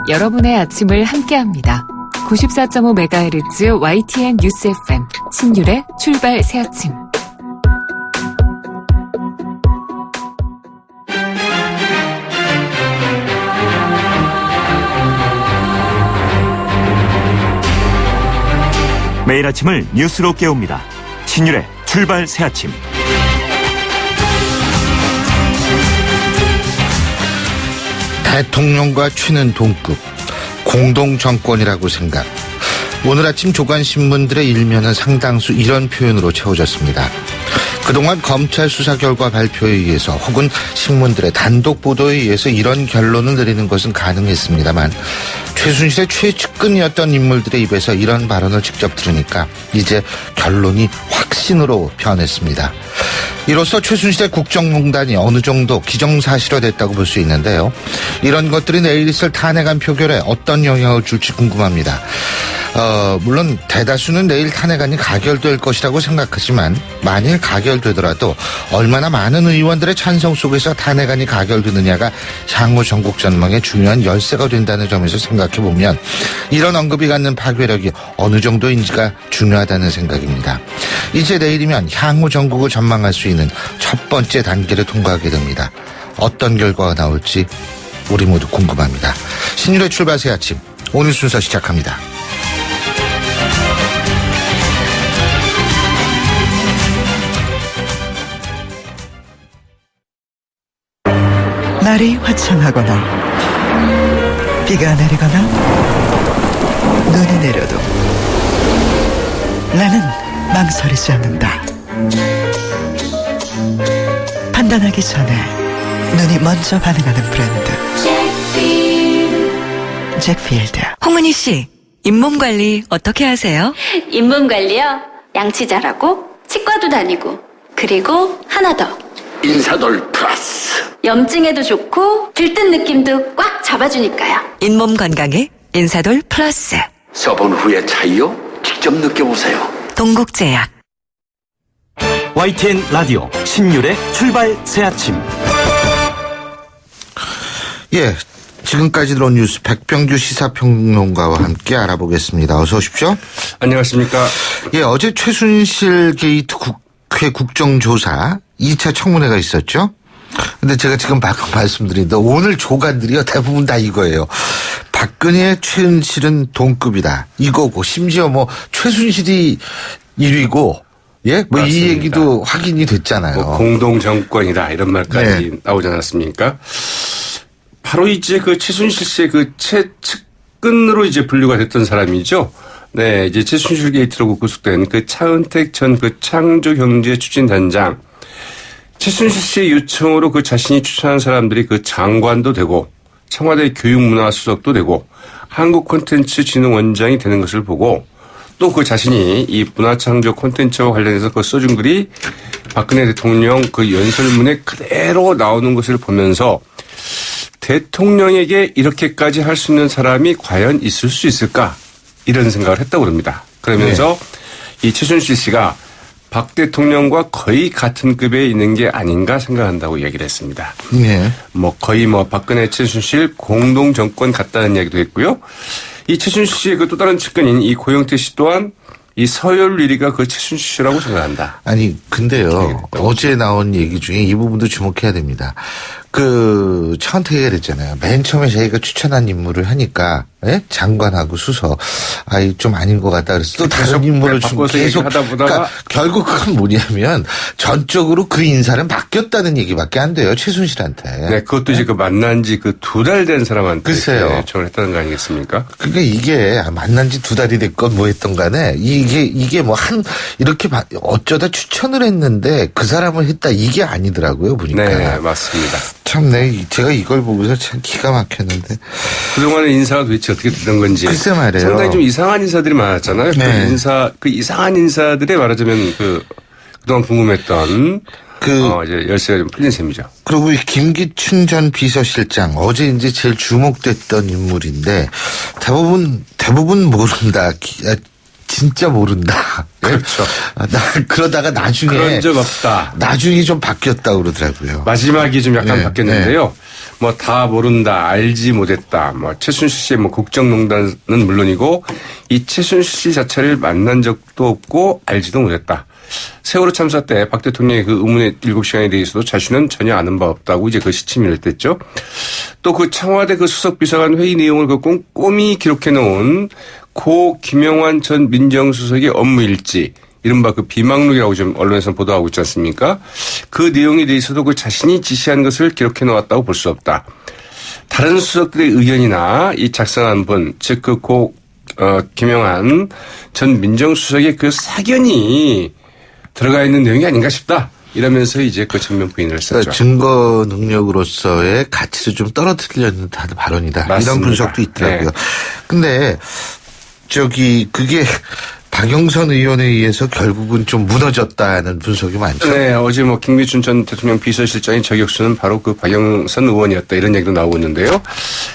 여러분의 아침을 함께합니다. 94.5MHz YTN 뉴스 FM 신율의 출발 새아침. 매일 아침을 뉴스로 깨웁니다. 신율의 출발 새아침. 대통령과 최는 동급, 공동정권이라고 생각. 오늘 아침 조간신문들의 일면은 상당수 이런 표현으로 채워졌습니다. 그동안 검찰 수사 결과 발표에 의해서 혹은 신문들의 단독 보도에 의해서 이런 결론을 내리는 것은 가능했습니다만 최순실의 최측근이었던 인물들의 입에서 이런 발언을 직접 들으니까 이제 결론이 확신으로 변했습니다. 이로써 최순실의 국정농단이 어느 정도 기정사실화됐다고 볼 수 있는데요. 이런 것들이 내일 있을 탄핵안 표결에 어떤 영향을 줄지 궁금합니다. 물론 대다수는 내일 탄핵안이 가결될 것이라고 생각하지만 만일 가결되더라도 얼마나 많은 의원들의 찬성 속에서 탄핵안이 가결되느냐가 향후 전국 전망의 중요한 열쇠가 된다는 점에서 생각해보면 이런 언급이 갖는 파괴력이 어느 정도인지가 중요하다는 생각입니다. 이제 내일이면 향후 전국을 전망할 수 있는 첫 번째 단계를 통과하게 됩니다. 어떤 결과가 나올지 우리 모두 궁금합니다. 신율의 출발 새 아침, 오늘 순서 시작합니다. 날이 화창하거나 비가 내리거나 눈이 내려도 나는 망설이지 않는다. 판단하기 전에 눈이 먼저 반응하는 브랜드 잭필드. 홍은희 씨, 잇몸 관리 어떻게 하세요? 잇몸 관리요? 양치 잘하고 치과도 다니고 그리고 하나 더 인사돌 플러스. 염증에도 좋고 들뜬 느낌도 꽉 잡아주니까요. 잇몸 건강에 인사돌 플러스. 써본 후의 차이요? 직접 느껴보세요. 동국제약. YTN 라디오 신율의 출발 새아침. 예, 지금까지 들어온 뉴스 백병규 시사평론가와 함께 알아보겠습니다. 어서 오십시오. 안녕하십니까. 예, 어제 최순실 게이트 국회 국정조사 2차 청문회가 있었죠. 근데 제가 지금 방금 말씀드린데 오늘 조간들이요 대부분 다 이거예요. 박근혜 최순실은 동급이다 이거고, 심지어 뭐 최순실이 1위고 예, 뭐 이 얘기도 확인이 됐잖아요. 뭐 공동 정권이다 이런 말까지 나오지 않았습니까? 바로 이제 그 최순실 씨의 그 최측근으로 이제 분류가 됐던 사람이죠. 네, 이제 최순실 게이트로 구속된 그 차은택 전 그 창조경제추진단장. 최순실 씨의 요청으로 그 자신이 추천한 사람들이 그 장관도 되고 청와대 교육문화수석도 되고 한국콘텐츠진흥원장이 되는 것을 보고 또 그 자신이 이 문화창조 콘텐츠와 관련해서 그 써준 글이 박근혜 대통령 그 연설문에 그대로 나오는 것을 보면서 대통령에게 이렇게까지 할 수 있는 사람이 과연 있을 수 있을까 이런 생각을 했다고 합니다. 그러면서 이 최순실 씨가 박 대통령과 거의 같은 급에 있는 게 아닌가 생각한다고 얘기를 했습니다. 네. 뭐 거의 뭐 박근혜 최순실 공동 정권 같다는 이야기도 했고요. 이 최순실 씨의 그 또 다른 측근인 이 고영태 씨 또한 이 서열 1위가 그 최순실 씨라고 생각한다. 아니 근데요, 어제 나온 얘기 중에 이 부분도 주목해야 됩니다. 그 차은택이가 그랬잖아요. 맨 처음에 자기가 추천한 인물을 하니까 장관하고 수석 좀 아닌 것 같다 그래서 또 다른 인물을 좀 계속 하다 보다가 그러니까 결국 그건 뭐냐면 전적으로 그 인사는 바뀌었다는 얘기밖에 안 돼요, 최순실한테. 네, 그것도 이제 그 만난 지 그 2달 된 사람한테 글쎄요. 요청을 했다는 거 아니겠습니까? 그러니까 이게 만난 지 2달이 됐건 뭐 했던 간에 이게 뭐 이렇게 어쩌다 추천을 했는데 그 사람을 했다 이게 아니더라고요, 보니까. 네, 맞습니다. 참, 제가 이걸 보고서 참 기가 막혔는데. 그동안의 인사가 도대체 어떻게 되는 건지. 글쎄 말이에요. 상당히 좀 이상한 인사들이 많았잖아요. 네. 그 이상한 인사들에 말하자면 그동안 궁금했던 이제 열쇠가 좀 풀린 셈이죠. 그리고 이 김기춘 전 비서실장 어제 이제 제일 주목됐던 인물인데 대부분 모른다. 진짜 모른다. 그렇죠. 그러다가 나중에 그런 적 없다. 나중에 좀 바뀌었다고 그러더라고요. 마지막이 좀 약간 바뀌었는데요. 뭐 다 모른다, 알지 못했다, 뭐 최순실 씨의 뭐 국정농단은 물론이고 이 최순실 씨 자체를 만난 적도 없고 알지도 못했다. 세월호 참사 때 박 대통령의 그 의문의 7시간에 대해서도 자신은 전혀 아는 바 없다고 이제 그 시침을 냈댔죠. 또 그 청와대 그 수석 비서관 회의 내용을 그 꼼꼼히 기록해 놓은 고 김영환 전 민정수석의 업무 일지, 이른바 그 비망록이라고 지금 언론에서 보도하고 있지 않습니까? 그 내용에 대해서도 그 자신이 지시한 것을 기록해 놓았다고 볼 수 없다. 다른 수석들의 의견이나 이 작성한 분, 즉 그 고 김영환 전 민정수석의 그 사견이 들어가 있는 내용이 아닌가 싶다. 이러면서 이제 그 전면 부인을 했었죠. 그러니까 증거 능력으로서의 가치를 좀 떨어뜨리려는 발언이다. 맞습니다. 이런 분석도 있더라고요. 네. 근데 그게 박영선 의원에 의해서 결국은 좀 무너졌다는 분석이 많죠. 네, 어제 뭐 김기춘 전 대통령 비서실장의 저격수는 바로 그 박영선 의원이었다, 이런 얘기도 나오고 있는데요.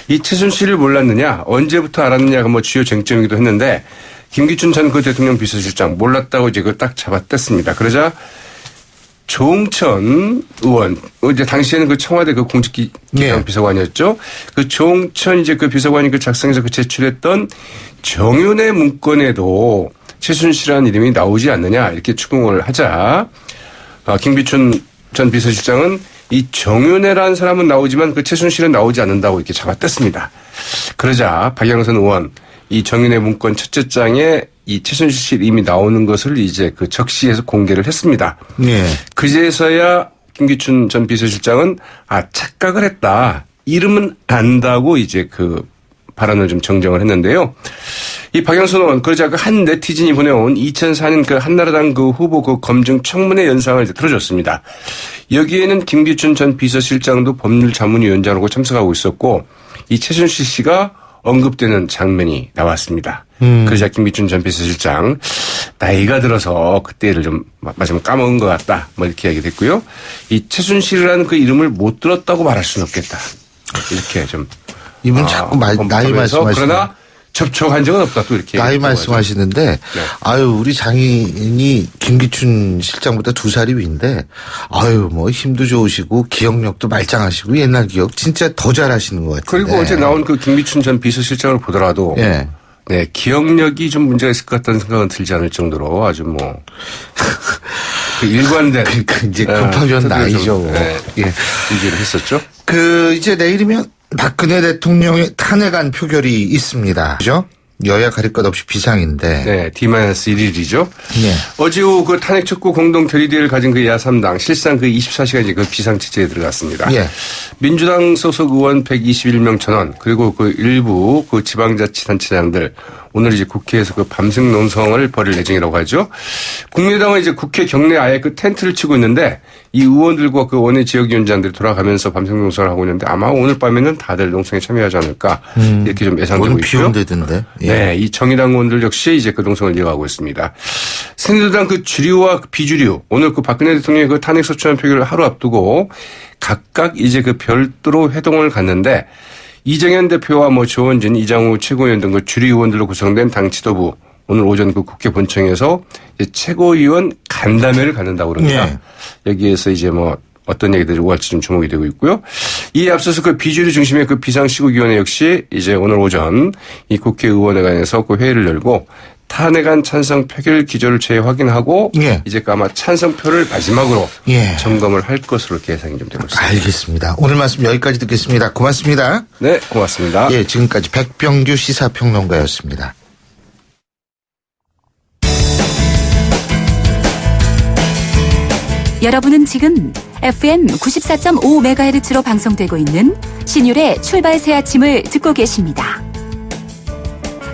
이 최순실을 몰랐느냐, 언제부터 알았느냐가 뭐 주요 쟁점이기도 했는데 김기춘 전 그 대통령 비서실장 몰랐다고 이제 그걸 딱 잡아뗐습니다. 그러자 조응천 의원, 이제 당시에는 그 청와대 그 공직기강 네. 비서관이었죠. 그 조응천 이제 그 비서관이 그 작성해서 그 제출했던 정윤회 문건에도 최순실이라는 이름이 나오지 않느냐, 이렇게 추궁을 하자 김기춘 전 비서실장은 이 정윤회라는 사람은 나오지만 그 최순실은 나오지 않는다고 이렇게 잡아뗐습니다. 그러자 박영선 의원, 이 정윤회 문건 첫째 장에 이 최순실 이름이 나오는 것을 이제 그 적시해서 공개를 했습니다. 네. 그제서야 김기춘 전 비서실장은 착각을 했다, 이름은 안다고 이제 그 발언을 좀 정정을 했는데요. 이 박영선 의원, 그러자 그 한 네티즌이 보내온 2004년 그 한나라당 그 후보 그 검증 청문회 연상을 이제 틀어줬습니다. 여기에는 김기춘 전 비서실장도 법률자문위원장으로 참석하고 있었고 이 최순실 씨가 언급되는 장면이 나왔습니다. 그러자 김기춘 전 비서실장, 나이가 들어서 그때를 좀 마지막 까먹은 것 같다, 뭐 이렇게 이야기됐고요. 이 최순실이라는 그 이름을 못 들었다고 말할 수는 없겠다, 이렇게 좀 이분 자꾸 나이 말씀하시는. 그러나 접촉한 적은 없다, 또 이렇게. 나이 말씀하시는데, 네. 우리 장인이 김기춘 실장보다 2살이 위인데, 뭐 힘도 좋으시고 기억력도 말짱하시고 옛날 기억 진짜 더 잘하시는 것 같아요. 그리고 어제 나온 그 김기춘 전 비서실장을 보더라도, 예. 네, 기억력이 좀 문제가 있을 것 같다는 생각은 들지 않을 정도로 아주 뭐, 그 일관된. 그러니까 이제 급하면 나이죠. 예. 얘기를 했었죠. 이제 내일이면 박근혜 대통령의 탄핵안 표결이 있습니다. 그죠? 여야 가릴 것 없이 비상인데. 네, D-1일이죠. 예. 어제 오후 그 탄핵 촉구 공동 결의대회를 가진 그 야3당 실상 그 24시간 그 비상체제에 들어갔습니다. 예. 민주당 소속 의원 121명 전원, 그리고 그 일부 그 지방자치단체장들, 오늘 이제 국회에서 그 밤샘 농성을 벌일 예정이라고 하죠. 국민의당은 이제 국회 경내 아예 그 텐트를 치고 있는데 이 의원들과 그 원외 지역위원장들이 돌아가면서 밤샘 농성을 하고 있는데 아마 오늘 밤에는 다들 농성에 참여하지 않을까, 이렇게 좀 예상되고 있고요. 비 온다던데. 예. 네, 이 정의당 의원들 역시 이제 그 농성을 이어가고 있습니다. 새누리당 그 주류와 비주류, 오늘 그 박근혜 대통령의 그 탄핵 소추안 표결을 하루 앞두고 각각 이제 그 별도로 회동을 갔는데 이정현 대표와 뭐 조원진, 이장우 최고위원 등 그 주류 의원들로 구성된 당 지도부, 오늘 오전 그 국회 본청에서 이제 최고위원 간담회를 갖는다고 그럽니다. 네. 여기에서 이제 뭐 어떤 얘기들이 오갈지 좀 주목이 되고 있고요. 이에 앞서서 그 비주류 중심의 그 비상시국위원회 역시 이제 오늘 오전 이 국회의원회관에서 그 회의를 열고 탄핵안 찬성 표결 기조를 재확인하고 예. 이제 아마 찬성표를 마지막으로 예. 점검을 할 것으로 이렇게 예상이 좀 되고 있습니다. 알겠습니다. 오늘 말씀 여기까지 듣겠습니다. 고맙습니다. 네, 고맙습니다. 예, 지금까지 백병규 시사평론가였습니다. 여러분은 지금 FM 94.5MHz로 방송되고 있는 신율의 출발 새 아침을 듣고 계십니다.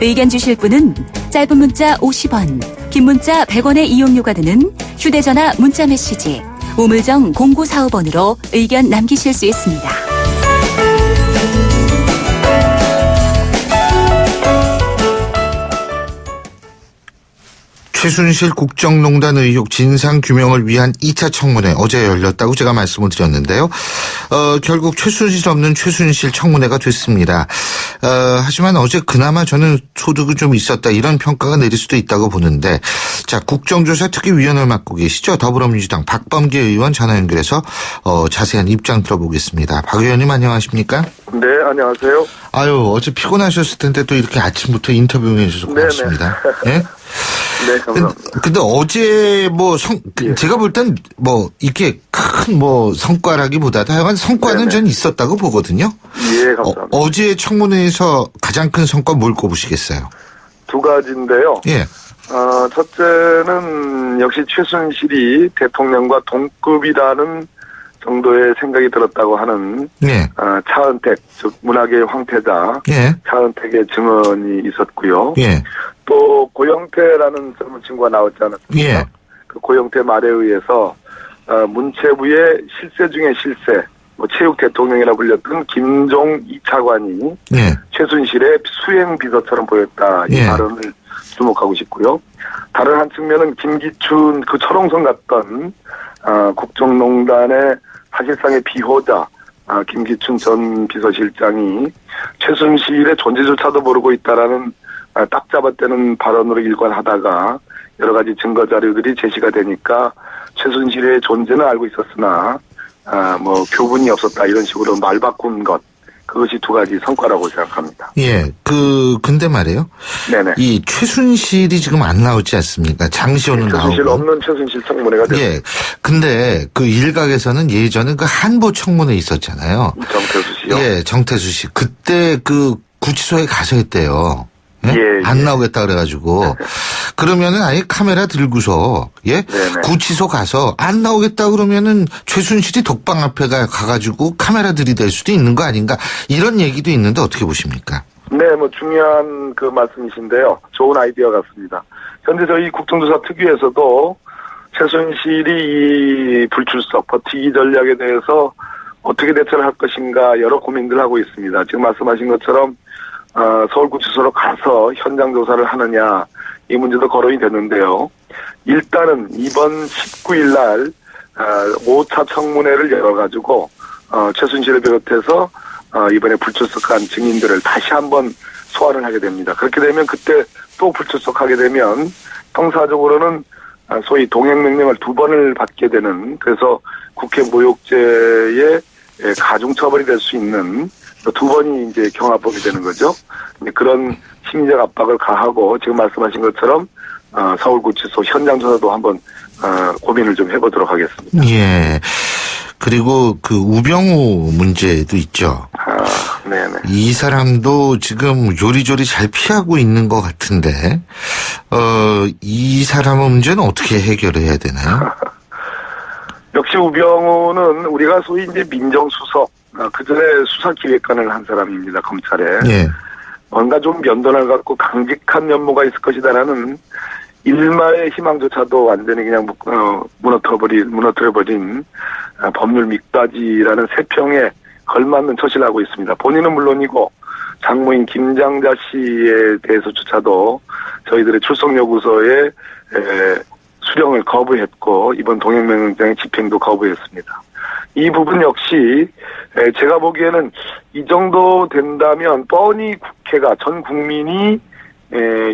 의견 주실 분은 짧은 문자 50원, 긴 문자 100원의 이용료가 드는 휴대전화 문자 메시지 우물정 0945번으로 의견 남기실 수 있습니다. 최순실 국정농단 의혹 진상규명을 위한 2차 청문회 어제 열렸다고 제가 말씀을 드렸는데요. 결국 최순실 없는 최순실 청문회가 됐습니다. 하지만 어제 그나마 저는 소득이 좀 있었다 이런 평가가 내릴 수도 있다고 보는데, 자, 국정조사 특위위원을 맡고 계시죠. 더불어민주당 박범계 의원 전화 연결해서 자세한 입장 들어보겠습니다. 박 의원님 안녕하십니까? 네, 안녕하세요. 아유, 어제 피곤하셨을 텐데 또 이렇게 아침부터 인터뷰해 주셔서 고맙습니다. 네? 네, 감사합니다. 근데 어제 제가 볼 땐 이렇게 큰 성과라기보다도 하여간 성과는 전 있었다고 보거든요. 예, 감사합니다. 어제 청문회에서 가장 큰 성과 뭘 꼽으시겠어요? 두 가지인데요. 예. 첫째는 역시 최순실이 대통령과 동급이라는 정도의 생각이 들었다고 하는 예. 차은택, 즉 문학의 황태자 예. 차은택의 증언이 있었고요. 예. 또 고영태라는 젊은 친구가 나왔지 않았습니까? 예. 그 고영태 말에 의해서 문체부의 실세 중에 실세, 체육 대통령이라 불렸던 김종 2차관이 예. 최순실의 수행 비서처럼 보였다. 이 예. 발언을 주목하고 싶고요. 다른 한 측면은 김기춘 그 철옹성 같던 국정농단의 사실상의 비호자 김기춘 전 비서실장이 최순실의 존재조차도 모르고 있다라는 딱 잡아떼는 발언으로 일관하다가 여러 가지 증거 자료들이 제시가 되니까 최순실의 존재는 알고 있었으나 교분이 없었다 이런 식으로 말 바꾼 것, 그것이 두 가지 성과라고 생각합니다. 예, 근데 말이에요. 네네. 이 최순실이 지금 안 나오지 않습니까? 장시호는 나오고. 최순실 없는 최순실 청문회가 됐습니다. 예. 근데 그 일각에서는 예전에 그 한보 청문회 있었잖아요. 정태수 씨요. 예, 정태수 씨. 그때 그 구치소에 가서 했대요. 예? 예, 안 예. 나오겠다 그래가지고. 그러면은 아예 카메라 들고서, 예? 네네. 구치소 가서 안 나오겠다 그러면은 최순실이 독방 앞에 가가지고 카메라 들이댈 수도 있는 거 아닌가. 이런 얘기도 있는데 어떻게 보십니까? 네, 중요한 그 말씀이신데요. 좋은 아이디어 같습니다. 현재 저희 국정조사 특위에서도 최순실이 이 불출석, 버티기 전략에 대해서 어떻게 대처를 할 것인가 여러 고민들을 하고 있습니다. 지금 말씀하신 것처럼 서울구치소로 가서 현장 조사를 하느냐, 이 문제도 거론이 됐는데요. 일단은 이번 19일 날 5차 청문회를 열어가지고 최순실을 비롯해서 이번에 불출석한 증인들을 다시 한번 소환을 하게 됩니다. 그렇게 되면 그때 또 불출석하게 되면 형사적으로는 소위 동행명령을 2번을 받게 되는, 그래서 국회 모욕죄의 가중처벌이 될 수 있는 2번이 이제 경합법이 되는 거죠. 그런 심리적 압박을 가하고 지금 말씀하신 것처럼 서울구치소 현장 조사도 한번 고민을 좀 해보도록 하겠습니다. 예. 그리고 그 우병우 문제도 있죠. 네네. 이 사람도 지금 요리조리 잘 피하고 있는 것 같은데, 이 사람의 문제는 어떻게 해결해야 되나요? 역시 우병우는 우리가 소위 이제 민정수석, 그전에 수사기획관을 한 사람입니다, 검찰에. 예. 뭔가 좀 면도날 갖고 강직한 면모가 있을 것이다라는 일말의 희망조차도 완전히 그냥 무너뜨려버린 법률 밑바지라는 세평에 걸맞는 처신을 하고 있습니다. 본인은 물론이고 장모인 김장자 씨에 대해서조차도 저희들의 출석 요구서에 수령을 거부했고 이번 동행명령장의 집행도 거부했습니다. 이 부분 역시 제가 보기에는 이 정도 된다면 뻔히 국회가 전 국민이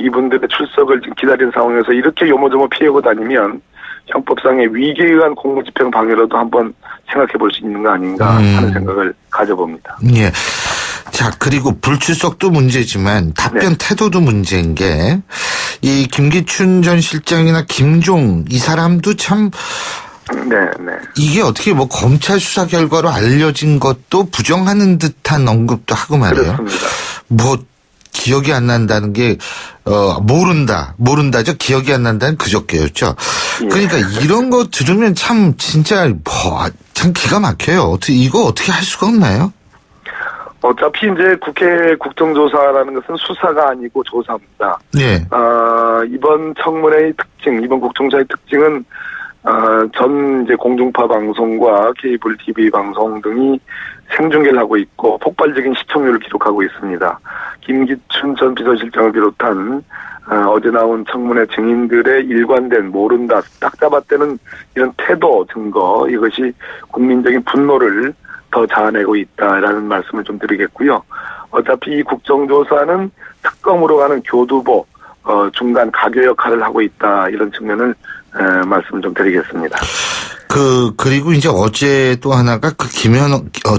이분들의 출석을 지금 기다리는 상황에서 이렇게 요모조모 피하고 다니면 형법상의 위계에 의한 공무집행 방해로도 한번 생각해 볼 수 있는 거 아닌가 하는 생각을 가져봅니다. 예. 자, 그리고 불출석도 문제지만 답변 태도도 문제인 게 이 김기춘 전 실장이나 김종 이 사람도 참 이게 어떻게 검찰 수사 결과로 알려진 것도 부정하는 듯한 언급도 하고 말이에요. 그렇습니다. 기억이 안 난다는 게 모른다죠. 기억이 안 난다는 그저께였죠. 그러니까 이런 거 들으면 참 진짜 참 기가 막혀요. 이거 어떻게 할 수가 없나요? 어차피 이제 국회 국정조사라는 것은 수사가 아니고 조사입니다. 네. 이번 청문회의 특징, 이번 국정조사의 특징은 전 이제 공중파 방송과 케이블 TV 방송 등이 생중계를 하고 있고 폭발적인 시청률을 기록하고 있습니다. 김기춘 전 비서실장을 비롯한 어제 나온 청문회 증인들의 일관된 모른다, 딱 잡아떼는 이런 태도, 증거, 이것이 국민적인 분노를 더 자아내고 있다라는 말씀을 좀 드리겠고요. 어차피 이 국정조사는 특검으로 가는 교두보, 중간 가교 역할을 하고 있다, 이런 측면을 말씀을 좀 드리겠습니다. 그리고 이제 어제 또 하나가 그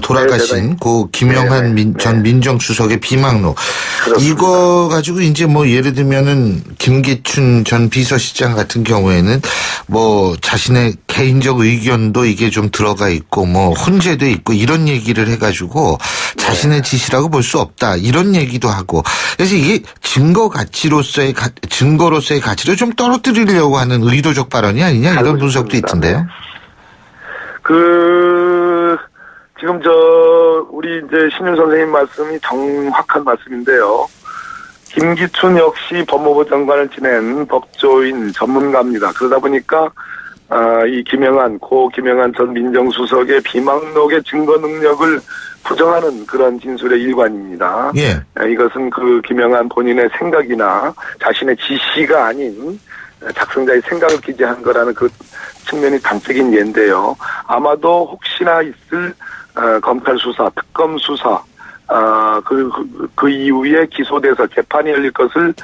돌아가신 그 김영한 전 민정수석의 비망록. 그렇습니다. 이거 가지고 이제 뭐 예를 들면은 김기춘 전 비서실장 같은 경우에는 뭐 자신의 개인적 의견도 이게 좀 들어가 있고 뭐 혼재돼 있고 이런 얘기를 해가지고 자신의 지시라고 볼 수 없다. 이런 얘기도 하고. 그래서 이게 증거로서의 가치를 좀 떨어뜨리려고 하는 의도적 발언이 아니냐 이런 분석도 있던데요. 지금 우리 이제 신윤 선생님 말씀이 정확한 말씀인데요. 김기춘 역시 법무부 장관을 지낸 법조인 전문가입니다. 그러다 보니까, 이 고 김영한 전 민정수석의 비망록의 증거 능력을 부정하는 그런 진술의 일관입니다. 예. 이것은 김영한 본인의 생각이나 자신의 지시가 아닌 작성자의 생각을 기재한 거라는 그 측면이 단적인 예인데요. 아마도 혹시나 있을 검찰 수사, 특검 수사, 그 이후에 기소돼서 재판이 열릴 것을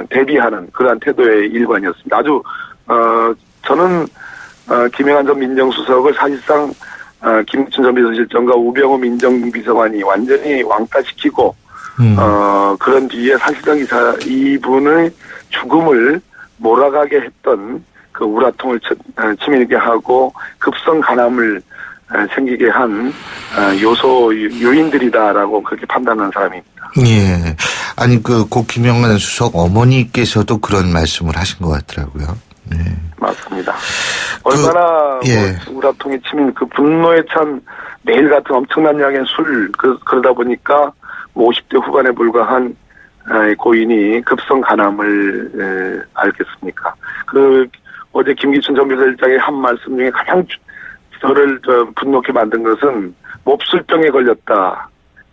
대비하는 그러한 태도의 일관이었습니다. 아주 저는 김영한 전 민정수석을 사실상 김기춘 전 비서실장과 우병우 민정비서관이 완전히 왕따시키고 그런 뒤에 사실상 이분의 죽음을 몰아가게 했던 그 우라통을 치밀게 하고 급성 간암을 생기게 한 요인들이다라고 그렇게 판단한 사람입니다. 예. 아니 고 김영만 수석 어머니께서도 그런 말씀을 하신 것 같더라고요. 네. 맞습니다. 얼마나 우라통이 치민 그 분노에 찬 매일 같은 엄청난 양의 술 그러다 보니까 50대 후반에 불과한 고인이 급성 간암을 앓겠습니까? 어제 김기춘 전 비서실장의 한 말씀 중에 가장 저를 분노케 만든 것은 몹쓸병에 걸렸다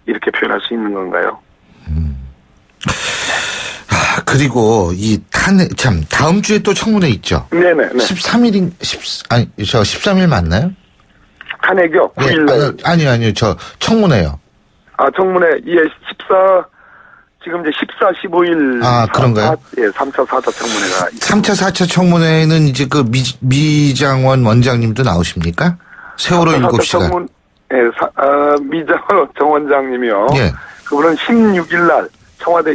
이렇게 표현할 수 있는 건가요? 그리고 이 탄핵 다음 주에 또 청문회 있죠? 네네. 13일 맞나요? 탄핵이요? 9일. 아니요. 청문회요. 청문회. 지금 이제 14, 15일. 그런가요? 3차, 4차 청문회가. 3차, 4차 청문회에는 이제 미장원 원장님도 나오십니까? 세월호 7시간. 미장원 정 원장님이요. 예. 그분은 16일 날 청와대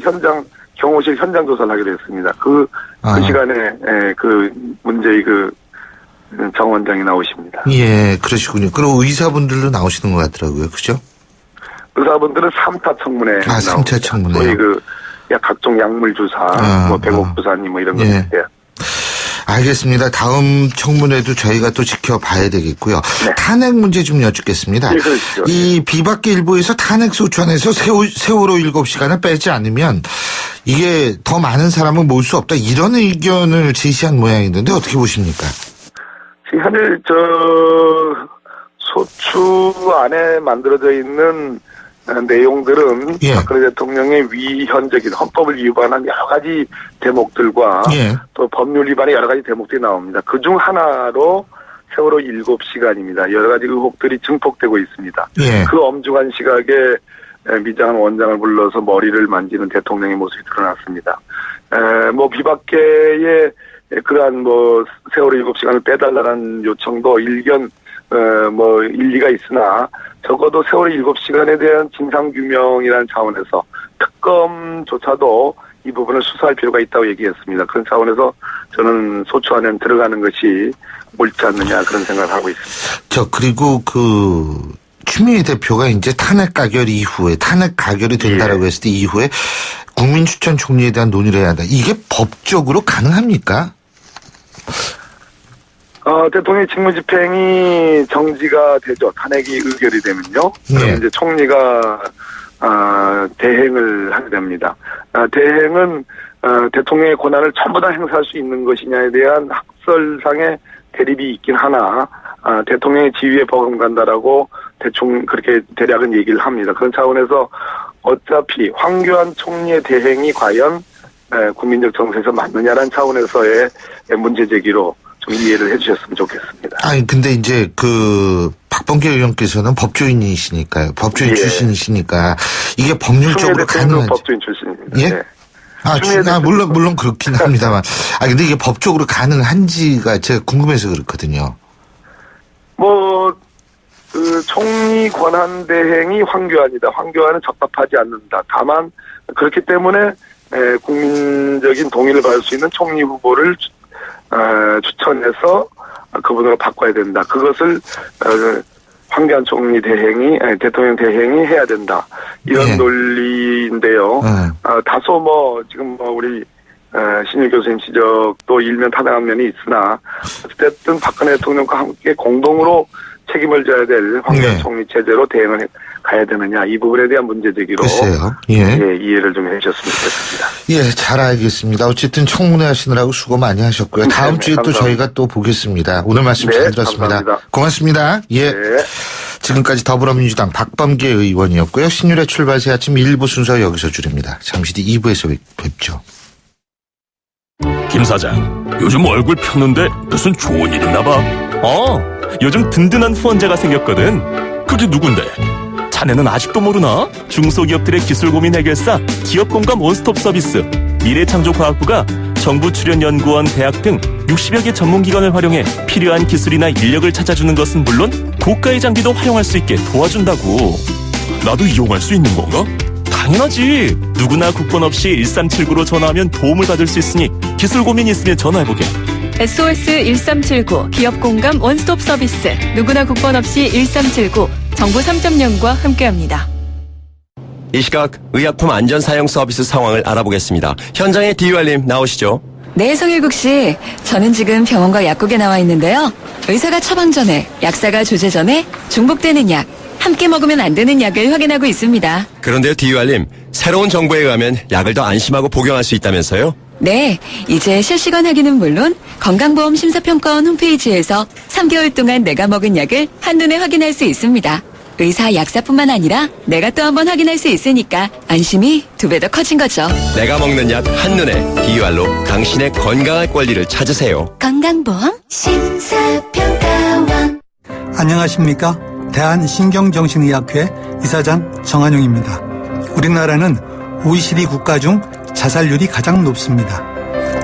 경호실 현장 조사를 하기로 했습니다. 그 시간에, 문제의 정 원장이 나오십니다. 예, 그러시군요. 그리고 의사분들도 나오시는 것 같더라고요. 그죠? 의사분들은 3차 청문회. 3차 청문회. 거의 각종 약물 주사, 백옥 주사니 이런 거. 예. 알겠습니다. 다음 청문회도 저희가 또 지켜봐야 되겠고요. 네. 탄핵 문제 좀 여쭙겠습니다. 네, 그렇죠. 이 비박계 일부에서 탄핵 소추안에서 세월호 7시간을 빼지 않으면 이게 더 많은 사람을 모을 수 없다. 이런 의견을 제시한 모양인데 어떻게 보십니까? 지금 현재 소추 안에 만들어져 있는 내용들은 박근혜 대통령의 위헌적인 헌법을 위반한 여러 가지 대목들과 또 법률 위반의 여러 가지 대목들이 나옵니다. 그중 하나로 세월호 7시간입니다. 여러 가지 의혹들이 증폭되고 있습니다. 그 엄중한 시각에 미장원 원장을 불러서 머리를 만지는 대통령의 모습이 드러났습니다. 비박계의 그러한 세월호 7시간을 빼달라는 요청도 일리가 있으나 적어도 세월호 7시간에 대한 진상규명이라는 차원에서 특검조차도 이 부분을 수사할 필요가 있다고 얘기했습니다. 그런 차원에서 저는 소추안에 들어가는 것이 옳지 않느냐 그런 생각을 하고 있습니다. 그리고 추미애 대표가 이제 탄핵 가결이 된다라고 했을 때 이후에 국민추천 총리에 대한 논의를 해야 한다. 이게 법적으로 가능합니까? 대통령의 직무집행이 정지가 되죠. 탄핵이 의결이 되면요. 그럼 이제 총리가 대행을 하게 됩니다. 대행은 대통령의 권한을 전부 다 행사할 수 있는 것이냐에 대한 학설상의 대립이 있긴 하나 대통령의 지위에 버금간다라고 대충 그렇게 대략은 얘기를 합니다. 그런 차원에서 어차피 황교안 총리의 대행이 과연 국민적 정서에서 맞느냐라는 차원에서의 문제 제기로 좀 이해를 해주셨으면 좋겠습니다. 아니 근데 이제 박범계 의원께서는 법조인이시니까요. 법조인 예. 출신이시니까 이게 법률적으로 가능한지. 법조인 출신입니다. 예? 네. 물론 그렇긴 합니다만. 근데 이게 법적으로 가능한지가 제가 궁금해서 그렇거든요. 총리 권한 대행이 황교안이다. 황교안은 적합하지 않는다. 다만 그렇기 때문에 국민적인 동의를 받을 수 있는 총리 후보를 추천해서 그분으로 바꿔야 된다. 그것을 황교안 총리 대통령 대행이 해야 된다. 이런 예. 논리인데요. 다소 지금 우리 신일 교수님 지적도 일면 타당한 면이 있으나 어쨌든 박근혜 대통령과 함께 공동으로 책임을 져야 될 황교안 총리 체제로 대응을 가야 되느냐, 이 부분에 대한 문제 제기로 글쎄요. 예. 이해를 좀 해주셨으면 좋겠습니다. 예, 잘 알겠습니다. 어쨌든 청문회 하시느라고 수고 많이 하셨고요. 다음 주에 또 저희가 또 보겠습니다. 오늘 말씀 잘 들었습니다. 감사합니다. 고맙습니다. 예. 네. 지금까지 더불어민주당 박범계 의원이었고요. 신율의 출발 새 아침 1부 순서 여기서 줄입니다. 잠시 뒤 2부에서 뵙죠. 김 사장, 요즘 얼굴 폈는데 무슨 좋은 일 있나 봐. 요즘 든든한 후원자가 생겼거든. 그게 누군데? 자네는 아직도 모르나? 중소기업들의 기술 고민 해결사 기업공감 원스톱 서비스 미래창조과학부가 정부 출연연구원, 대학 등 60여 개 전문기관을 활용해 필요한 기술이나 인력을 찾아주는 것은 물론 고가의 장비도 활용할 수 있게 도와준다고. 나도 이용할 수 있는 건가? 당연하지. 누구나 국번 없이 1379로 전화하면 도움을 받을 수 있으니 기술 고민 있으면 전화해보게. SOS 1379 기업공감 원스톱 서비스 누구나 국번 없이 1379 정부 3.0과 함께합니다. 이 시각 의약품 안전 사용 서비스 상황을 알아보겠습니다. 현장에 DUR님 나오시죠. 네, 송일국 씨. 저는 지금 병원과 약국에 나와 있는데요. 의사가 처방 전에, 약사가 조제 전에 중복되는 약, 함께 먹으면 안 되는 약을 확인하고 있습니다. 그런데요, DUR님. 새로운 정보에 의하면 약을 더 안심하고 복용할 수 있다면서요? 네, 이제 실시간 확인은 물론 건강보험 심사평가원 홈페이지에서 3개월 동안 내가 먹은 약을 한눈에 확인할 수 있습니다. 의사, 약사뿐만 아니라 내가 또 한번 확인할 수 있으니까 안심이 2배 더 커진 거죠. 내가 먹는 약 한눈에 DUR로 당신의 건강할 권리를 찾으세요. 건강보험 심사평가원. 안녕하십니까? 대한신경정신의학회 이사장 정한용입니다. 우리나라는 OECD 국가 중 자살률이 가장 높습니다.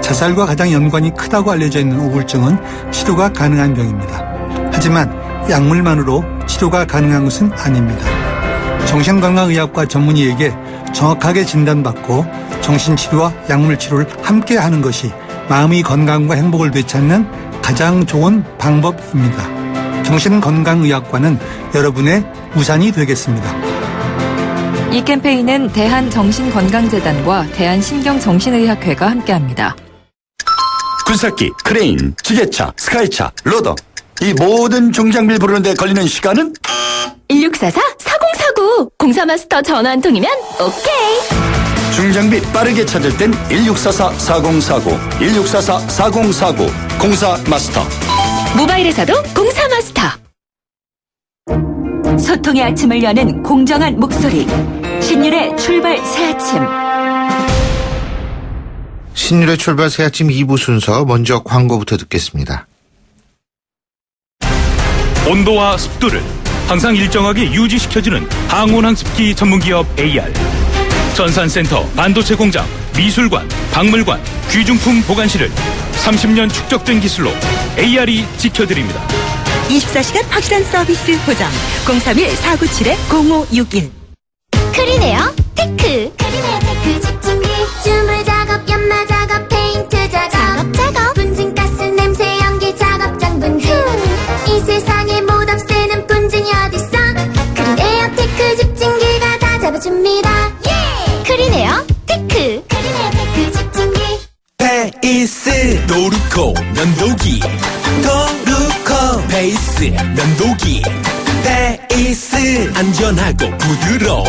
자살과 가장 연관이 크다고 알려져 있는 우울증은 치료가 가능한 병입니다. 하지만 약물만으로 치료가 가능한 것은 아닙니다. 정신건강의학과 전문의에게 정확하게 진단받고 정신치료와 약물치료를 함께 하는 것이 마음의 건강과 행복을 되찾는 가장 좋은 방법입니다. 정신건강의학과는 여러분의 우산이 되겠습니다. 이 캠페인은 대한정신건강재단과 대한신경정신의학회가 함께합니다. 굴삭기, 크레인, 지게차, 스카이차, 로더 이 모든 중장비를 부르는데 걸리는 시간은? 1644-4049 공사마스터 전화 한 통이면 오케이. 중장비 빠르게 찾을 땐 1644-4049 1644-4049 공사마스터. 모바일에서도 공사마스터. 소통의 아침을 여는 공정한 목소리 신율의 출발 새아침. 신율의 출발 새 아침 2부 순서 먼저 광고부터 듣겠습니다. 온도와 습도를 항상 일정하게 유지시켜주는 항온항습기 전문기업 AR. 전산센터, 반도체 공장, 미술관, 박물관, 귀중품 보관실을 30년 축적된 기술로 AR이 지켜드립니다. 24시간 확실한 서비스 보장 031-497-0561. 크리네어 테크. 크리네어 테크 집중기 주물 작업, 연마 작업, 페인트 작업, 분진가스, 냄새, 연기 작업장 분진. 이 세상에 못 없애는 분진이 어딨어. 크리네어 테크 집중기가 다 잡아줍니다. 크리네어 테크. 크리네어 테크 집중기. 페이스 도루코 면도기, 도루코 페이스 면도기. 페이스 안전하고 부드러운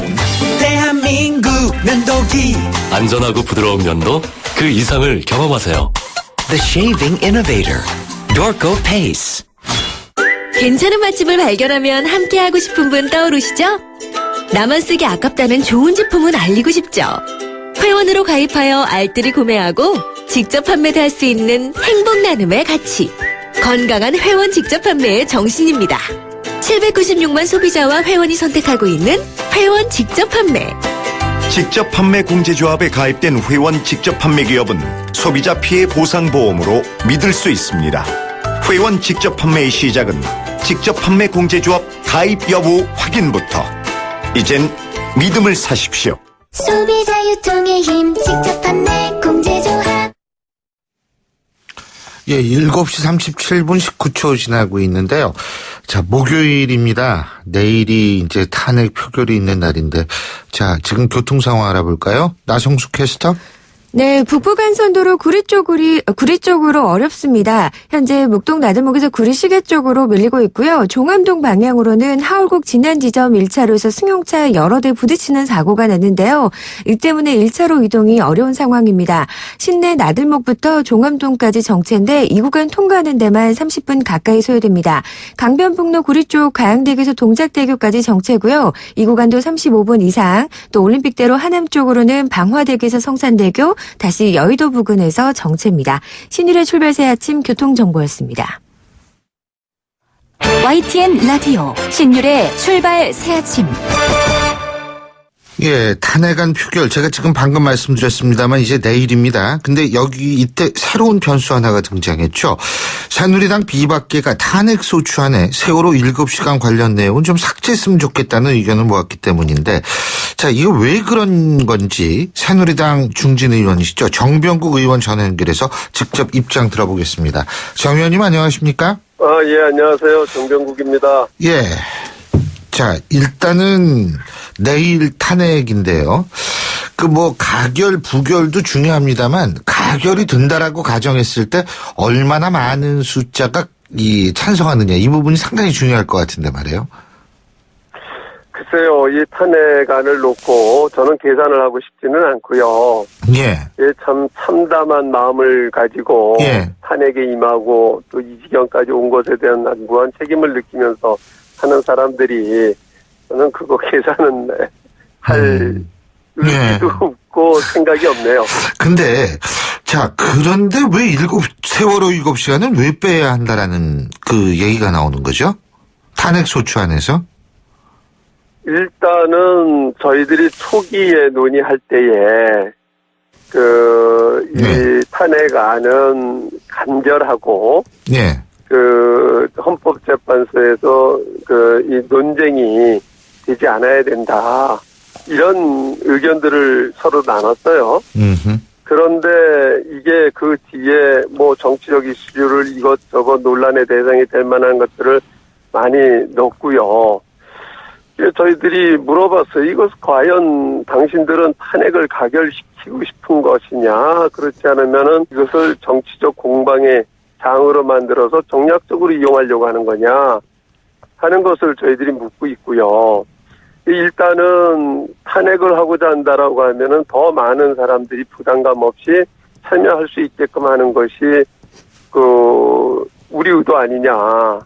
대한민국 면도기. 안전하고 부드러운 면도 그 이상을 경험하세요. The Shaving Innovator, Dorco Pace. 괜찮은 맛집을 발견하면 함께하고 싶은 분 떠오르시죠? 나만 쓰기 아깝다는 좋은 제품은 알리고 싶죠? 회원으로 가입하여 알뜰히 구매하고 직접 판매도 할 수 있는 행복 나눔의 가치. 건강한 회원 직접 판매의 정신입니다. 796만 소비자와 회원이 선택하고 있는 회원 직접 판매. 직접 판매 공제조합에 가입된 회원 직접 판매 기업은 소비자 피해 보상 보험으로 믿을 수 있습니다. 회원 직접 판매의 시작은 직접 판매 공제조합 가입 여부 확인부터. 이젠 믿음을 사십시오. 소비자 유통의 힘 직접 판매 공제조합. 예, 7시 37분 19초 지나고 있는데요. 자, 목요일입니다. 내일이 이제 탄핵 표결이 있는 날인데, 자, 지금 교통 상황 알아볼까요? 나성수 캐스터? 네, 북부간선도로 구리 쪽으로 어렵습니다. 현재 목동 나들목에서 구리 시계 쪽으로 밀리고 있고요. 종암동 방향으로는 하울곡 진안 지점 1차로에서 승용차 여러 대 부딪히는 사고가 났는데요. 이 때문에 1차로 이동이 어려운 상황입니다. 신내 나들목부터 종암동까지 정체인데 이 구간 통과하는 데만 30분 가까이 소요됩니다. 강변북로 구리 쪽 가양대교에서 동작대교까지 정체고요. 이 구간도 35분 이상, 또 올림픽대로 하남 쪽으로는 방화대교에서 성산대교, 다시 여의도 부근에서 정체입니다. 신일의 출발 새 아침 교통정보였습니다. YTN 라디오 신율의 출발 새 아침. 예, 탄핵안 표결 제가 지금 방금 말씀드렸습니다만 이제 내일입니다. 근데 이때 새로운 변수 하나가 등장했죠. 새누리당 비박계가 탄핵 소추안에 세월호 7시간 관련 내용은 좀 삭제했으면 좋겠다는 의견을 모았기 때문인데, 자, 이거 왜 그런 건지 새누리당 중진 의원이시죠. 정병국 의원 전화 연결해서 직접 입장 들어보겠습니다. 정 의원님 안녕하십니까? 예, 안녕하세요. 정병국입니다. 예. 자, 일단은 내일 탄핵인데요. 가결, 부결도 중요합니다만 가결이 된다라고 가정했을 때 얼마나 많은 숫자가 찬성하느냐, 이 부분이 상당히 중요할 것 같은데 말이에요. 글쎄요, 이 탄핵안을 놓고 저는 계산을 하고 싶지는 않고요. 예. 참 참담한 마음을 가지고 탄핵에 임하고 또 이 지경까지 온 것에 대한 무한 책임을 느끼면서 하는 사람들이, 저는 그거 계산은 할 의지도 없고 생각이 없네요. 근데 자, 그런데 왜 세월호 7시간은 왜 빼야 한다라는 그 얘기가 나오는 거죠? 탄핵 소추안에서? 일단은 저희들이 초기에 논의할 때에 이 탄핵안은 간결하고 헌법재판소에서 이 논쟁이 되지 않아야 된다, 이런 의견들을 서로 나눴어요. 그런데 이게 그 뒤에 정치적 이슈를 이것저것 논란의 대상이 될 만한 것들을 많이 넣었고요. 저희들이 물어봤어요. 이것 과연 당신들은 탄핵을 가결시키고 싶은 것이냐, 그렇지 않으면은 이것을 정치적 공방의 장으로 만들어서 정략적으로 이용하려고 하는 거냐 하는 것을 저희들이 묻고 있고요. 일단은 탄핵을 하고자 한다라고 하면은 더 많은 사람들이 부담감 없이 참여할 수 있게끔 하는 것이 우리 의도 아니냐.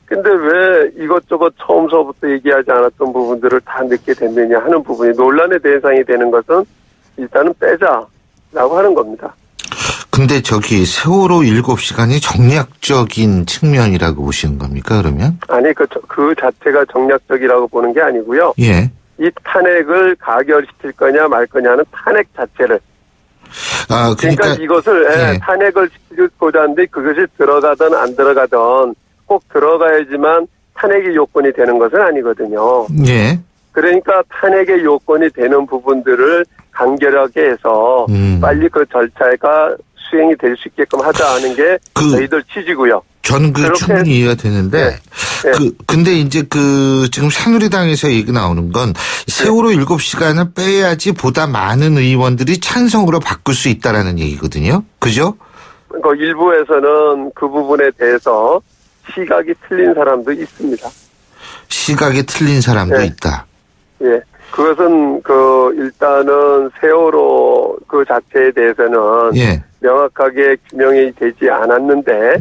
근데 왜 이것저것 처음서부터 얘기하지 않았던 부분들을 다 넣게 됐느냐 하는 부분이 논란의 대상이 되는 것은 일단은 빼자라고 하는 겁니다. 근데 세월호 7시간이 정략적인 측면이라고 보시는 겁니까, 그러면? 아니, 그 자체가 정략적이라고 보는 게 아니고요. 예. 이 탄핵을 가결시킬 거냐 말 거냐는 탄핵 자체를. 그러니까 이것을 탄핵을 시키고자 하는데 그것이 들어가든 안 들어가든 꼭 들어가야지만 탄핵의 요건이 되는 것은 아니거든요. 예. 그러니까 탄핵의 요건이 되는 부분들을 간결하게 해서 빨리 그 절차가 수행이 될 수 있게끔 하자 하는 게 저희들 취지고요. 저는 충분히 이해가 되는데, 근데 이제 지금 새누리당에서 얘기 나오는 건 세월호 7시간을 빼야지 보다 많은 의원들이 찬성으로 바꿀 수 있다라는 얘기거든요. 그죠? 일부에서는 그 부분에 대해서 시각이 틀린 사람도 있습니다. 시각이 틀린 사람도 있다. 예. 그것은 일단은 세월호 그 자체에 대해서는 명확하게 규명이 되지 않았는데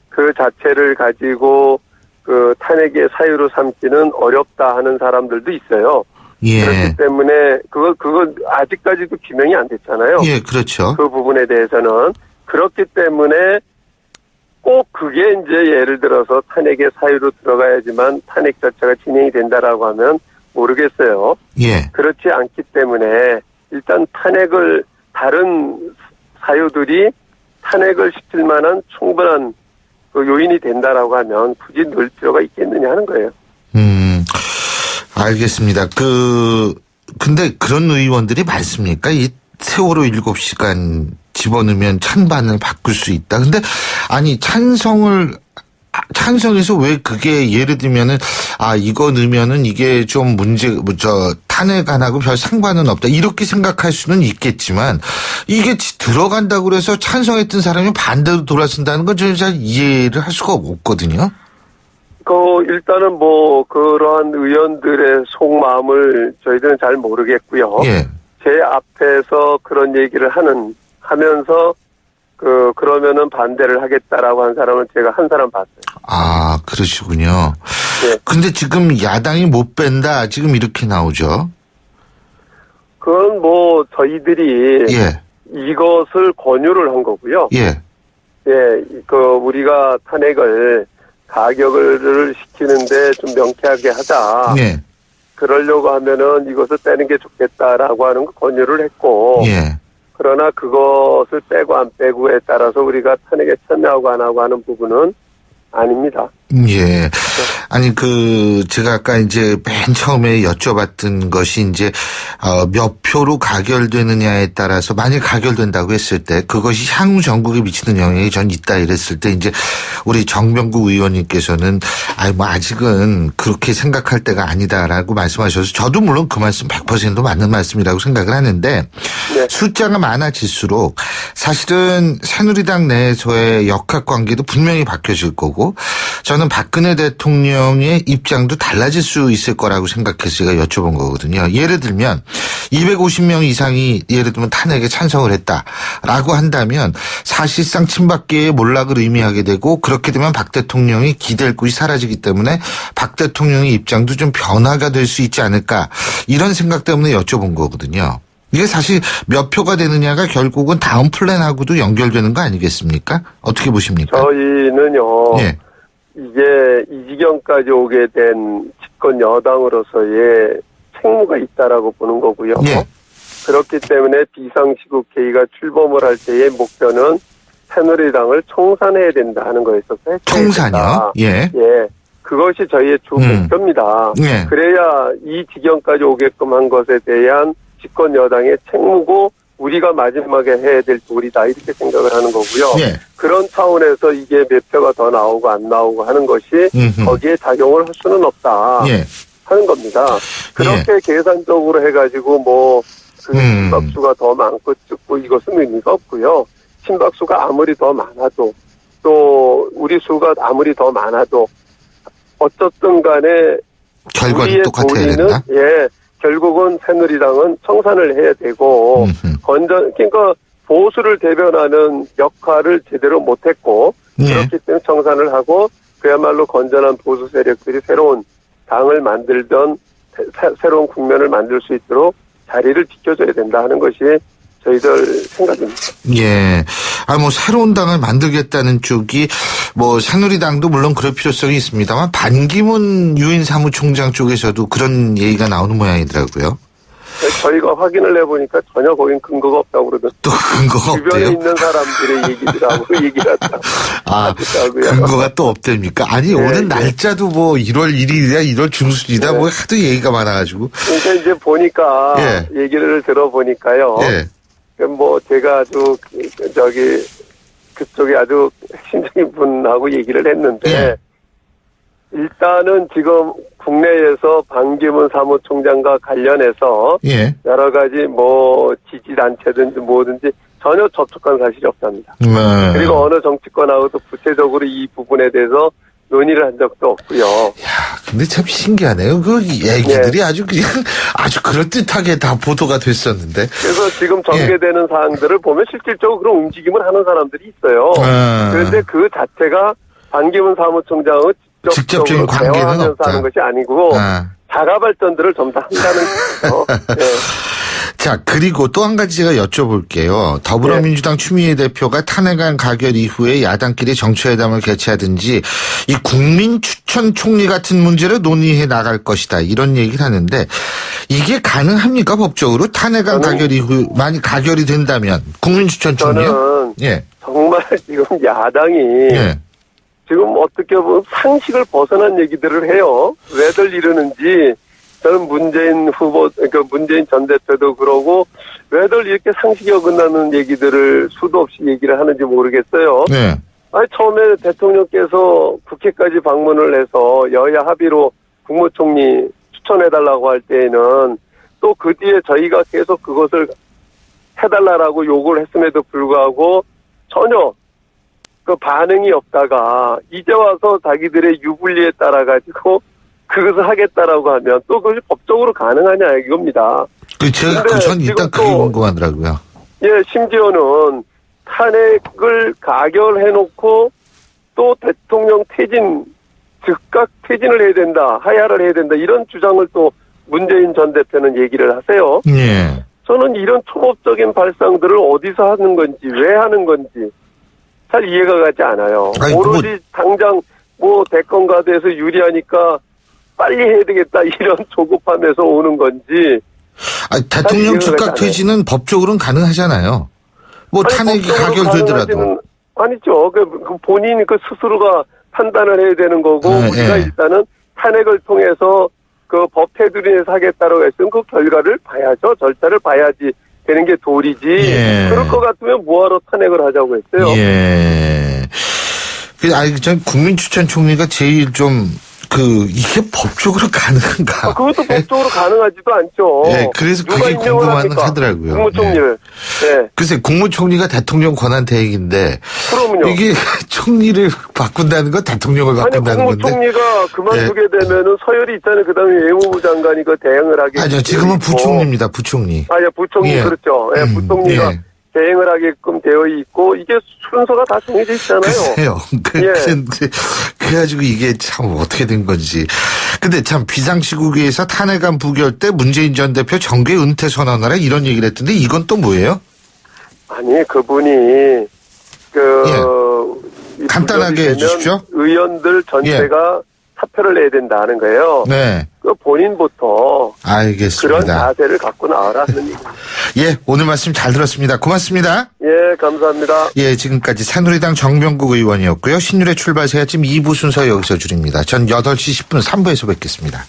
그 자체를 가지고 탄핵의 사유로 삼기는 어렵다 하는 사람들도 있어요. 예. 그렇기 때문에 그거 아직까지도 규명이 안 됐잖아요. 예, 그렇죠. 그 부분에 대해서는 그렇기 때문에 꼭 그게 이제 예를 들어서 탄핵의 사유로 들어가야지만 탄핵 자체가 진행이 된다라고 하면 모르겠어요. 예. 그렇지 않기 때문에 일단 탄핵을 다른 사유들이 탄핵을 시킬 만한 충분한 그 요인이 된다라고 하면 굳이 넣을 필요가 있겠느냐 하는 거예요. 알겠습니다. 근데 그런 의원들이 많습니까? 이 세월호 7시간 집어넣으면 찬반을 바꿀 수 있다. 근데 아니 찬성해서 왜 그게 예를 들면은 이거 넣으면은 이게 좀 탄핵 안 하고 별 상관은 없다. 이렇게 생각할 수는 있겠지만 이게 들어간다고 그래서 찬성했던 사람이 반대로 돌아선다는 건 저는 잘 이해를 할 수가 없거든요. 일단은 그러한 의원들의 속마음을 저희들은 잘 모르겠고요. 예. 제 앞에서 그런 얘기를 하면서 그러면은 반대를 하겠다라고 한 사람은 제가 한 사람 봤어요. 그러시군요. 네. 근데 지금 야당이 못 뺀다. 지금 이렇게 나오죠. 그건 저희들이 이것을 권유를 한 거고요. 예. 우리가 탄핵을 가결을 시키는데 좀 명쾌하게 하자. 예. 그러려고 하면은 이것을 빼는 게 좋겠다라고 하는 거 권유를 했고. 예. 그러나 그것을 빼고 안 빼고에 따라서 우리가 탄핵에 참여하고 안 하고 하는 부분은 아닙니다. 예. 아니, 제가 아까 이제 맨 처음에 여쭤봤던 것이 이제, 몇 표로 가결되느냐에 따라서 만약 가결된다고 했을 때 그것이 향후 전국에 미치는 영향이 전 있다 이랬을 때 이제 우리 정병국 의원님께서는 아직은 그렇게 생각할 때가 아니다라고 말씀하셔서 저도 물론 그 말씀 100% 맞는 말씀이라고 생각을 하는데 숫자가 많아질수록 사실은 새누리당 내에서의 역학관계도 분명히 바뀌어질 거고 저는 박근혜 대통령의 입장도 달라질 수 있을 거라고 생각해서 제가 여쭤본 거거든요. 예를 들면 250명 이상이 예를 들면 탄핵에 찬성을 했다라고 한다면 사실상 친박계의 몰락을 의미하게 되고 그렇게 되면 박 대통령이 기댈 곳이 사라지기 때문에 박 대통령의 입장도 좀 변화가 될 수 있지 않을까 이런 생각 때문에 여쭤본 거거든요. 이게 사실 몇 표가 되느냐가 결국은 다음 플랜하고도 연결되는 거 아니겠습니까? 어떻게 보십니까? 저희는요. 이게 이 지경까지 오게 된 집권 여당으로서의 책무가 있다라고 보는 거고요. 그렇기 때문에 비상시국 회의가 출범을 할 때의 목표는 새누리당을 청산해야 된다 하는 거에 있어서 청산이요? 예. 그것이 저희의 주 목표입니다. 그래야 이 지경까지 오게끔 한 것에 대한 집권 여당의 책무고 우리가 마지막에 해야 될 도리다 이렇게 생각을 하는 거고요. 그런 차원에서 이게 몇 표가 더 나오고 안 나오고 하는 것이 거기에 작용을 할 수는 없다 하는 겁니다. 그렇게 계산적으로 해가지고 친박수가 더 많고 적고 이것은 의미가 없고요. 친박수가 아무리 더 많아도 또 우리 수가 아무리 더 많아도 어쨌든 간에 결과는 똑같아야 된다. 결국은 새누리당은 청산을 해야 되고 그러니까 보수를 대변하는 역할을 제대로 못했고 그렇기 때문에 청산을 하고 그야말로 건전한 보수 세력들이 새로운 당을 만들던 새로운 국면을 만들 수 있도록 자리를 지켜줘야 된다 하는 것이 저희들 생각입니다. 새로운 당을 만들겠다는 쪽이 새누리당도 물론 그럴 필요성이 있습니다만 반기문 유엔 사무총장 쪽에서도 그런 얘기가 나오는 모양이더라고요. 저희가 확인을 해보니까 전혀 거긴 근거가 없다고 그러던데. 또 근거가 없대요? 주변에 있는 사람들의 얘기들하고 얘기를 하더라고요. 근거가 또 없답니까? 아니, 오늘 날짜도 1월 1일이다, 1월 중순이다, 하도 얘기가 많아가지고. 그러니까 이제 보니까, 얘기를 들어보니까요. 제가 아주, 그쪽에 아주 핵심적인 분하고 얘기를 했는데, 일단은 지금 국내에서 반기문 사무총장과 관련해서 여러 가지 지지단체든지 뭐든지 전혀 접촉한 사실이 없답니다. 그리고 어느 정치권하고도 구체적으로 이 부분에 대해서 논의를 한 적도 없고요. 근데 참 신기하네요. 그 얘기들이 아주 그럴듯하게 다 보도가 됐었는데. 그래서 지금 전개되는 사항들을 보면 실질적으로 그런 움직임을 하는 사람들이 있어요. 그런데 그 자체가 반기문 사무총장의 직접적인 관계는 없다. 하는 것이 아니고 자가 발전들을 좀 더 한다는 거죠. 네. 자, 그리고 또 한 가지 제가 여쭤볼게요. 더불어민주당 추미애 대표가 탄핵안 가결 이후에 야당끼리 정치회담을 개최하든지 이 국민 추천 총리 같은 문제를 논의해 나갈 것이다. 이런 얘기를 하는데 이게 가능합니까? 법적으로? 탄핵안 가결 이후 만약 가결이 된다면 국민 추천 총리요? 저는 예. 정말 지금 야당이 예. 지금 어떻게 보면 상식을 벗어난 얘기들을 해요. 왜들 이러는지 저는 문재인 후보, 그러니까 문재인 전 대표도 그러고 왜들 이렇게 상식이 어긋나는 얘기들을 수도 없이 얘기를 하는지 모르겠어요. 네. 아니 처음에 대통령께서 국회까지 방문을 해서 여야 합의로 국무총리 추천해달라고 할 때에는 또 그 뒤에 저희가 계속 그것을 해달라고 요구를 했음에도 불구하고 전혀 그 반응이 없다가 이제 와서 자기들의 유불리에 따라 가지고 그것을 하겠다라고 하면 또 그것이 법적으로 가능하냐 이겁니다. 전 일단 그게 궁금하더라고요. 예, 심지어는 탄핵을 가결해놓고 또 대통령 퇴진, 즉각 퇴진을 해야 된다, 하야를 해야 된다 이런 주장을 또 문재인 전 대표는 얘기를 하세요. 예. 저는 이런 초법적인 발상들을 어디서 하는 건지 왜 하는 건지 잘 이해가 가지 않아요. 아니, 오로지 당장 뭐 대권과 대해서 유리하니까 빨리 해야 되겠다 이런 조급함에서 오는 건지. 대통령 즉각 퇴진은 법적으로는 가능하잖아요. 뭐 탄핵이 가결되더라도. 아니죠. 그 본인 그 스스로가 판단을 해야 되는 거고 우리가 일단은 탄핵을 통해서 그 법 테두리에서 하겠다고 했으면 그 결과를 봐야죠. 절차를 봐야지 되는 게 도리지. 그럴 것 같으면 뭐하러 탄핵을 하자고 했어요. 예. 전 국민 추천 총리가 제일 좀 이게 법적으로 가능한가? 그것도 법적으로 가능하지도 않죠. 예, 그래서 그게 궁금한 하더라고요. 국무총리를. 네. 글쎄, 국무총리가 대통령 권한 대행인데. 그럼요. 이게 총리를 바꾼다는 건 대통령을 바꾼다는 건데. 국무총리가 그만두게 되면은 서열이 있잖아요. 그 다음에 외무부 장관이 그 대행을 하게. 아니요, 지금은 부총리입니다, 부총리. 부총리, 예. 그렇죠. 예, 부총리가. 대행을 하게끔 되어 있고 이게 순서가 다 정해져 있잖아요. 글쎄요. 그래가지고 이게 참 어떻게 된 건지. 근데 참 비상시국에서 탄핵안 부결 때 문재인 전 대표 정계 은퇴 선언하라 이런 얘기를 했던데 이건 또 뭐예요? 아니 그분이 간단하게 해주십시오. 의원들 전체가 사표를 내야 된다는 거예요. 네. 그 본인부터 알겠습니다. 그런 자세를 갖고 나와라 하는 얘기. 예, 오늘 말씀 잘 들었습니다. 고맙습니다. 예, 감사합니다. 예, 지금까지 새누리당 정병국 의원이었고요. 신율의 출발 새아침 2부 순서 여기서 줄입니다. 전 8시 10분 3부에서 뵙겠습니다.